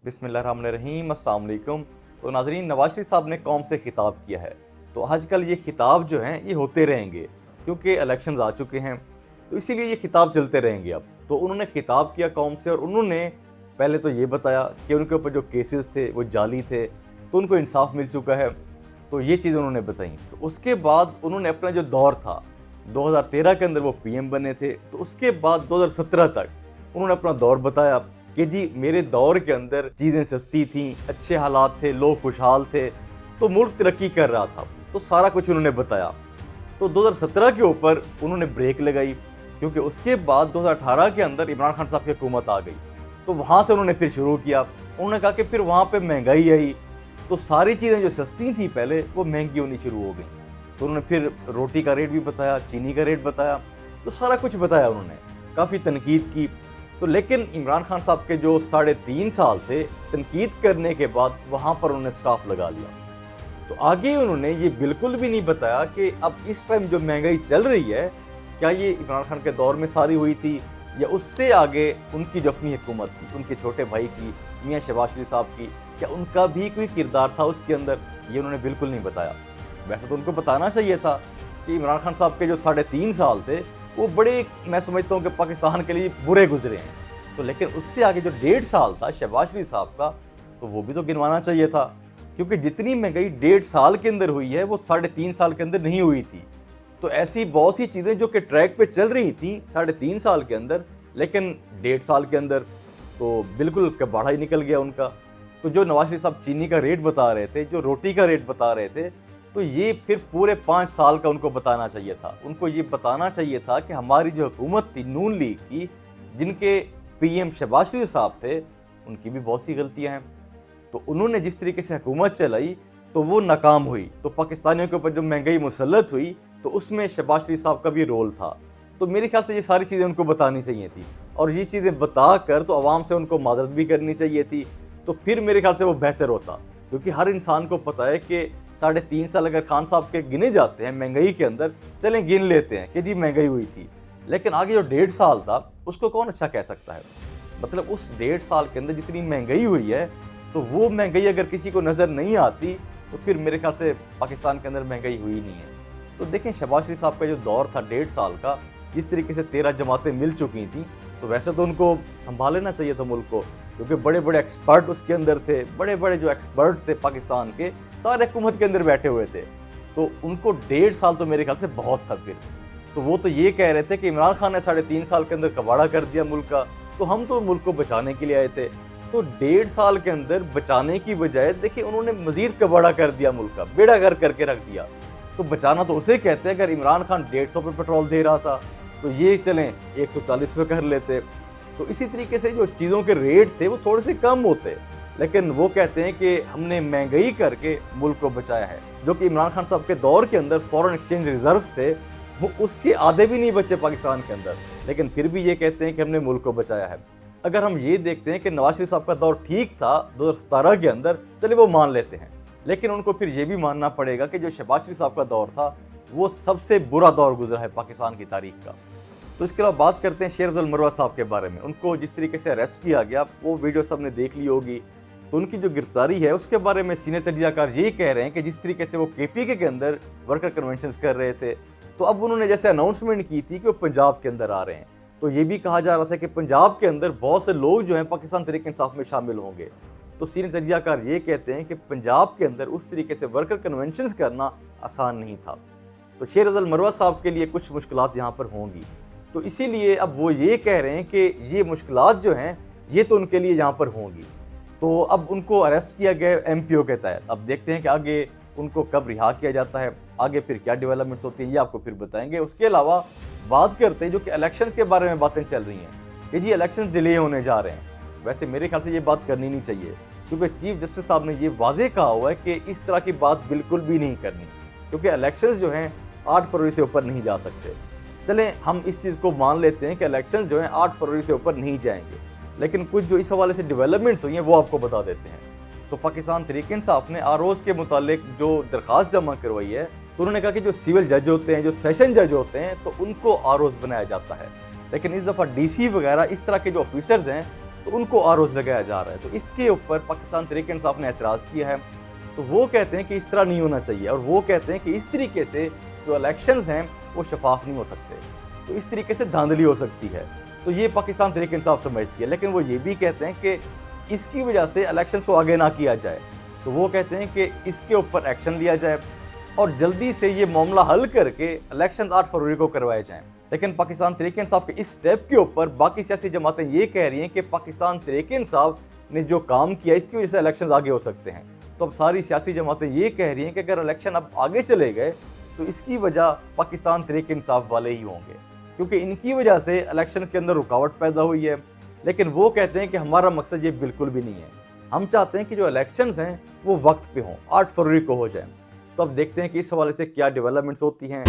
बिस्मिल्लाहिर्रहमानिर्रहीम, अस्सलाम वालेकुम। तो नाज़रीन, नवाज शरीफ साहब ने कौम से खिताब किया है। तो आजकल ये खिताब जो हैं ये होते रहेंगे क्योंकि इलेक्शंस आ चुके हैं, तो इसीलिए ये खिताब चलते रहेंगे अब। तो उन्होंने खिताब किया कौम से और उन्होंने पहले तो ये बताया कि उनके ऊपर जो केसेस थे वो जाली थे, तो उनको इंसाफ मिल चुका है। तो ये चीज़ उन्होंने बताई। तो उसके बाद उन्होंने अपना जो दौर था 2013 के अंदर वो पीएम बने थे, तो उसके बाद 2017 तक उन्होंने अपना दौर बताया कि जी मेरे दौर के अंदर चीज़ें सस्ती थीं, अच्छे हालात थे, लोग खुशहाल थे, तो मुल्क तरक्की कर रहा था। तो सारा कुछ उन्होंने बताया। तो 2017 के ऊपर उन्होंने ब्रेक लगाई क्योंकि उसके बाद 2018 के अंदर इमरान खान साहब की हुकूमत आ गई। तो वहाँ से उन्होंने फिर शुरू किया। उन्होंने कहा कि फिर वहाँ पे महंगाई आई, तो सारी चीज़ें जो सस्ती थी पहले वो महंगी होनी शुरू हो गई। तो उन्होंने फिर रोटी का रेट भी बताया, चीनी का रेट बताया, तो सारा कुछ बताया उन्होंने, काफ़ी तनकीद की। तो लेकिन इमरान खान साहब के जो 3.5 साल थे, तनकीद करने के बाद वहाँ पर उन्होंने स्टॉप लगा लिया। तो आगे उन्होंने ये बिल्कुल भी नहीं बताया कि अब इस टाइम जो महंगाई चल रही है, क्या ये इमरान खान के दौर में सारी हुई थी या उससे आगे उनकी जो अपनी हुकूमत थी, उनके छोटे भाई की, मियाँ शहबाज शरीफ साहब की, क्या उनका भी कोई किरदार था उसके अंदर? ये उन्होंने बिल्कुल नहीं बताया। वैसे तो उनको बताना चाहिए था कि इमरान खान साहब के जो 3.5 साल थे वो बड़े, मैं समझता हूँ कि पाकिस्तान के लिए बुरे गुजरे हैं। तो लेकिन उससे आगे जो 1.5 साल था शहबाज शरीफ साहब का, तो वो भी तो गिनवाना चाहिए था, क्योंकि जितनी महंगाई 1.5 साल के अंदर हुई है वो 3.5 साल के अंदर नहीं हुई थी। तो ऐसी बहुत सी चीज़ें जो कि ट्रैक पे चल रही थी 3.5 साल के अंदर, लेकिन 1.5 साल के अंदर तो बिल्कुल कबाड़ा ही निकल गया उनका। तो जो नवाज शरीफ साहब चीनी का रेट बता रहे थे, जो रोटी का रेट बता रहे थे, तो ये फिर पूरे 5 साल का उनको बताना चाहिए था। उनको ये बताना चाहिए था कि हमारी जो हुकूमत थी नून लीग की, जिनके पीएम शहबाज शरीफ साहब थे, उनकी भी बहुत सी गलतियां हैं। तो उन्होंने जिस तरीके से हुकूमत चलाई तो वो नाकाम हुई। तो पाकिस्तानियों के ऊपर जो महंगाई मुसल्लत हुई तो उसमें शहबाज शरीफ साहब का भी रोल था। तो मेरे ख्याल से ये सारी चीज़ें उनको बतानी चाहिए थी, और ये चीज़ें बता कर तो आवाम से उनको माजरत भी करनी चाहिए थी। तो फिर मेरे ख्याल से वो बेहतर होता, क्योंकि हर इंसान को पता है कि 3.5 साल अगर खान साहब के गिने जाते हैं महंगाई के अंदर, चलें गिन लेते हैं कि जी महंगाई हुई थी, लेकिन आगे जो 1.5 साल था उसको कौन अच्छा कह सकता है? मतलब उस 1.5 साल के अंदर जितनी महंगाई हुई है, तो वो महंगाई अगर किसी को नज़र नहीं आती तो फिर मेरे ख्याल से पाकिस्तान के अंदर महंगाई हुई नहीं है। तो देखें, शहबाज शरीफ साहब का जो दौर था 1.5 साल का, जिस तरीके से 13 जमातें मिल चुकी थी, तो वैसे तो उनको संभाल लेना चाहिए था मुल्क को, क्योंकि बड़े बड़े एक्सपर्ट उसके अंदर थे। बड़े बड़े जो एक्सपर्ट थे पाकिस्तान के, सारे हुकूमत के अंदर बैठे हुए थे। तो उनको 1.5 साल तो मेरे ख्याल से बहुत था फिर। तो वो तो ये कह रहे थे कि इमरान खान ने 3.5 साल के अंदर कबाड़ा कर दिया मुल्क का, तो हम तो मुल्क को बचाने के लिए आए थे। तो 1.5 साल के अंदर बचाने की बजाय देखिए उन्होंने मजीद कबाड़ा कर दिया, मुल्क का बेड़ा गर्क करके रख दिया। तो बचाना तो उसे कहते हैं। अगर इमरान खान 150 पे पेट्रोल दे रहा था तो ये चलें 140 पे कर लेते। तो इसी तरीके से जो चीज़ों के रेट थे वो थोड़े से कम होते, लेकिन वो कहते हैं कि हमने महंगाई करके मुल्क को बचाया है। जो कि इमरान खान साहब के दौर के अंदर फॉरेन एक्सचेंज रिजर्व्स थे, वो उसके आधे भी नहीं बचे पाकिस्तान के अंदर, लेकिन फिर भी ये कहते हैं कि हमने मुल्क को बचाया है। अगर हम ये देखते हैं कि नवाज शरीफ साहब का दौर ठीक था 2017 के अंदर, चलिए वो मान लेते हैं, लेकिन उनको फिर ये भी मानना पड़ेगा कि जो शहबाज शरीफ साहब का दौर था वो सबसे बुरा दौर गुजरा है पाकिस्तान की तारीख का। तो इसके अलावा बात करते हैं शेर अफजल मरवा साहब के बारे में। उनको जिस तरीके से अरेस्ट किया गया वो वीडियो सबने देख ली होगी। तो उनकी जो गिरफ्तारी है उसके बारे में सीनियर तजियाकार ये कह रहे हैं कि जिस तरीके से वो केपीके के अंदर वर्कर कन्वेंशन कर रहे थे, तो अब उन्होंने जैसे अनाउंसमेंट की थी कि वो पंजाब के अंदर आ रहे हैं, तो ये भी कहा जा रहा था कि पंजाब के अंदर बहुत से लोग जो हैं पाकिस्तान तहरीक इंसाफ में शामिल होंगे। तो सीनियर तजियाकार ये कहते हैं कि पंजाब के अंदर उस तरीके से वर्कर कन्वेंशन करना आसान नहीं था। तो शेर अफजल मरवा साहब के लिए कुछ मुश्किलात यहाँ पर होंगी। तो इसीलिए अब वो ये कह रहे हैं कि ये मुश्किलात जो हैं ये तो उनके लिए यहाँ पर होंगी। तो अब उनको अरेस्ट किया गया MPO के तहत। अब देखते हैं कि आगे उनको कब रिहा किया जाता है, आगे फिर क्या डेवलपमेंट्स होती हैं, ये आपको फिर बताएंगे। उसके अलावा बात करते हैं जो कि इलेक्शंस के बारे में बातें चल रही हैं कि जी इलेक्शंस डिले होने जा रहे हैं। वैसे मेरे ख्याल से ये बात करनी नहीं चाहिए, क्योंकि चीफ जस्टिस साहब ने ये वाजे कहा हुआ है कि इस तरह की बात बिल्कुल भी नहीं करनी, क्योंकि इलेक्शंस जो हैं 8 फरवरी से ऊपर नहीं जा सकते। चलें हम इस चीज़ को मान लेते हैं कि इलेक्शंस जो हैं 8 फरवरी से ऊपर नहीं जाएंगे, लेकिन कुछ जो इस हवाले से डेवलपमेंट्स हुई हैं वो आपको बता देते हैं। तो पाकिस्तान तहरीक इंसाफ ने आरओज़ के मुतालिक जो दरख्वास्त जमा करवाई है, तो उन्होंने कहा कि जो सिविल जज होते हैं, जो सेशन जज होते हैं, तो उनको आरओज़ बनाया जाता है, लेकिन इस दफ़ा DC वगैरह इस तरह के जो ऑफिसर्स हैं تو उनको आरोज लगाया जा रहा है। तो इसके ऊपर पाकिस्तान तहरीक इंसाफ ने एतराज़ किया है। तो वो कहते हैं कि इस तरह नहीं होना चाहिए, और वो कहते हैं कि इस तरीके से जो इलेक्शंस हैं वो शफाफ नहीं हो सकते, तो इस तरीके से धांधली हो सकती है। तो ये पाकिस्तान तहरीक इंसाफ समझती है। लेकिन वो ये भी कहते हैं कि इसकी वजह से इलेक्शंस को आगे ना किया जाए। तो वो कहते हैं कि इसके ऊपर एक्शन लिया जाए और जल्दी से ये मामला हल करके इलेक्शन 8 फरवरी को करवाए जाएं। लेकिन पाकिस्तान तहरीक इंसाफ के इस स्टेप के ऊपर बाकी सियासी जमातें ये कह रही हैं कि पाकिस्तान तहरीक इंसाफ ने जो काम किया इसकी वजह से इलेक्शन आगे हो सकते हैं। तो अब सारी सियासी जमातें ये कह रही हैं कि अगर इलेक्शन अब आगे चले गए तो इसकी वजह पाकिस्तान तहरीक इंसाफ वाले ही होंगे, क्योंकि इनकी वजह से इलेक्शन के अंदर रुकावट पैदा हुई है। लेकिन वो कहते हैं कि हमारा मकसद ये बिल्कुल भी नहीं है, हम चाहते हैं कि जो इलेक्शंस हैं वो वक्त पे हों, 8 फरवरी को हो जाएं। तो अब देखते हैं कि इस हवाले से क्या डेवलपमेंट्स होती हैं।